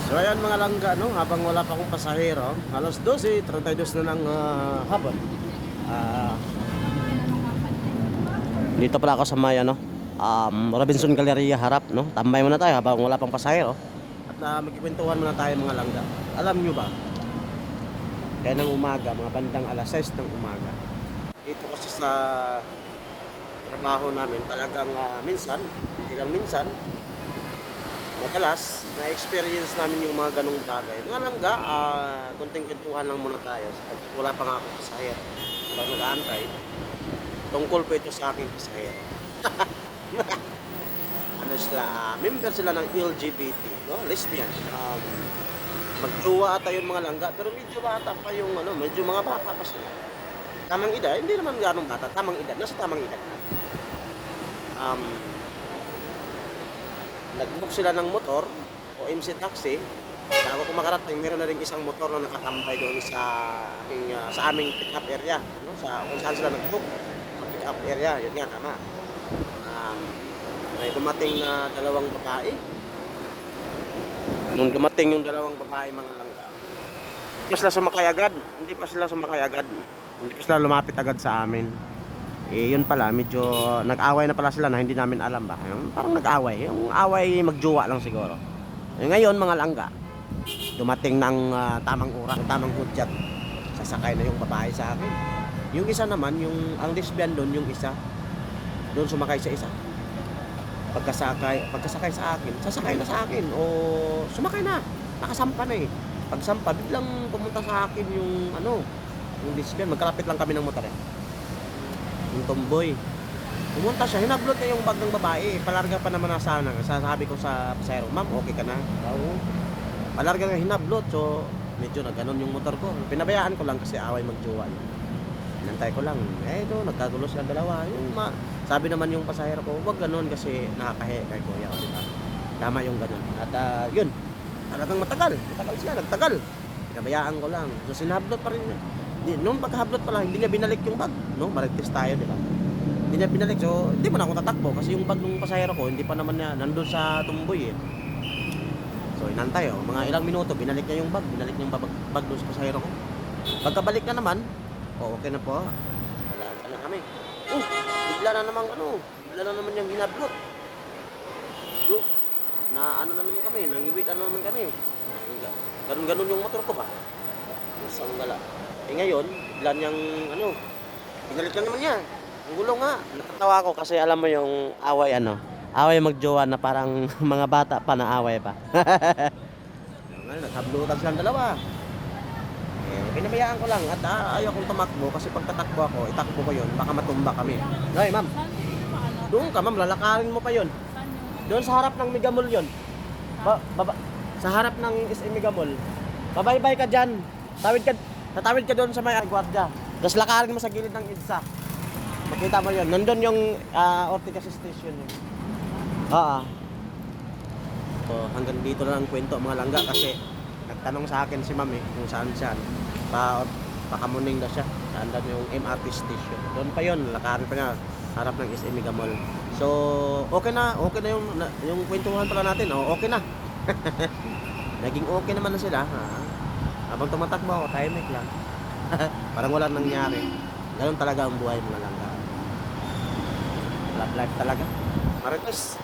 So ayan mga langga, no, habang wala pa akong pasahero, alas 12:32 na ng hapon. Ah, dito pala ako sa may ano, Robinson Galleria harap, no. Tambay muna tayo habang wala pang pasahero. At magkikwentuhan muna tayo mga langga. Alam nyo ba, kaya ng umaga, mga bandang alas 6 ng umaga, dito kasi sa trabaho namin talagang minsan, hindi lang minsan, madalas, na-experience namin yung mga ganong bagay. Nga langga, kunting kwentuhan lang muna tayo. Wala pa nga ako pasahero. Habang nag-aantay, tungkol po ito sa aking pasahero. Ano sila, member sila ng LGBT, no? Lesbian. Magjowa ata yung mga langga, pero medyo bata pa yung ano, medyo mga bata pa sila. Tamang edad, hindi naman ganong bata, tamang edad, nasa tamang edad na. Nag-book sila ng motor o MC taxi. Bago ko makarating, meron na rin isang motor na nakatambay doon sa aming pick-up area, no? Sa kung saan sila nag-book, sa pick-up area, yun nga tama. May dumating na dalawang babae. Nung dumating yung dalawang babae mga langga, hindi pa sila sumakay agad. Hindi pa sila lumapit agad sa amin. Yun pala, medyo nag-away na pala sila na hindi namin alam ba. Parang nag-away. Yung away magjowa lang siguro. Ngayon mga langga, dumating ng tamang oras, tamang hudyat. Sasakay na yung babae sa akin. Yung isa naman, ang lesbian doon, yung isa, doon sumakay sa isa. Pagkasakay sa akin, sasakay na sa akin. O sumakay na, nakasampa na eh. Pagsampa, biglang pumunta sa akin yung lesbian. Magkalapit lang kami ng motor eh. Yung tomboy. Pumunta siya, hinablot niya yung bag ng babae. Palarga pa naman na sana. Sasabi ko sa pasahero, ma'am, okay ka na? Oo. Palarga nga hinablot. So, medyo nagganon yung motor ko. Pinabayaan ko lang kasi away magjowa. Hinantay ko lang. Nagkagulo sila dalawa. Sabi naman yung pasahero ko, wag ganon kasi nakakahe kay kuya. Diba? Tama yung ganon. At yun, talagang matagal. Matagal siya, nagtagal. Pinabayaan ko lang. So, sinablot pa rin niya. Nung pagkahablot pala, hindi niya binalik yung bag, no? Maragtis tayo, di ba? Hindi niya binalik, so hindi mo na ako tatakbo kasi yung bag ng pasahero ko, hindi pa naman niya nandun sa tumboy eh. So inantay mga ilang minuto, binalik niya yung bag, bag doon sa pasahero ko. Pagkabalik na naman, okay na po. Wala na kami. Bigla na naman yung hinablot. So, na naman kami, nangiwit na naman kami. Ganun yung motor ko ba? Isang gala. Ngayon, bigla niyang binalik lang naman niya. Ang gulo nga. Natatawa ko kasi alam mo yung away magjowa na parang mga bata pa na away pa. Naghablutan silang dalawa. Pinabayaan ko lang at ayaw kong tumakbo kasi pag tatakbo ako, itakbo ko yun, baka matumba kami. Ay, ma'am. Doon ka, ma'am, lalakarin mo pa yun. Doon sa harap ng Megamall yun. Sa harap ng SM Megamall. Babay-bay ka dyan. Tatawid ka doon sa may gwardiya. Tapos lakarin mo sa gilid ng EDSA. Makita mo yun. Nandun yung Ortigas Station yun. So, hanggang dito na lang kwento mga langga kasi nagtanong sa akin si ma'am kung saan siya. Pakamuning na siya. Saan daw yung MRT station. Doon pa yun. Lakarin pa niya. Harap ng SM Megamall. So, okay na yung kwentuhan pala natin. Okay na. Naging okay naman na sila. Habang tumatakbo ako, tahimik lang. Parang walang nangyari. Ganun talaga ang buhay mga langga. Love life talaga. Marites.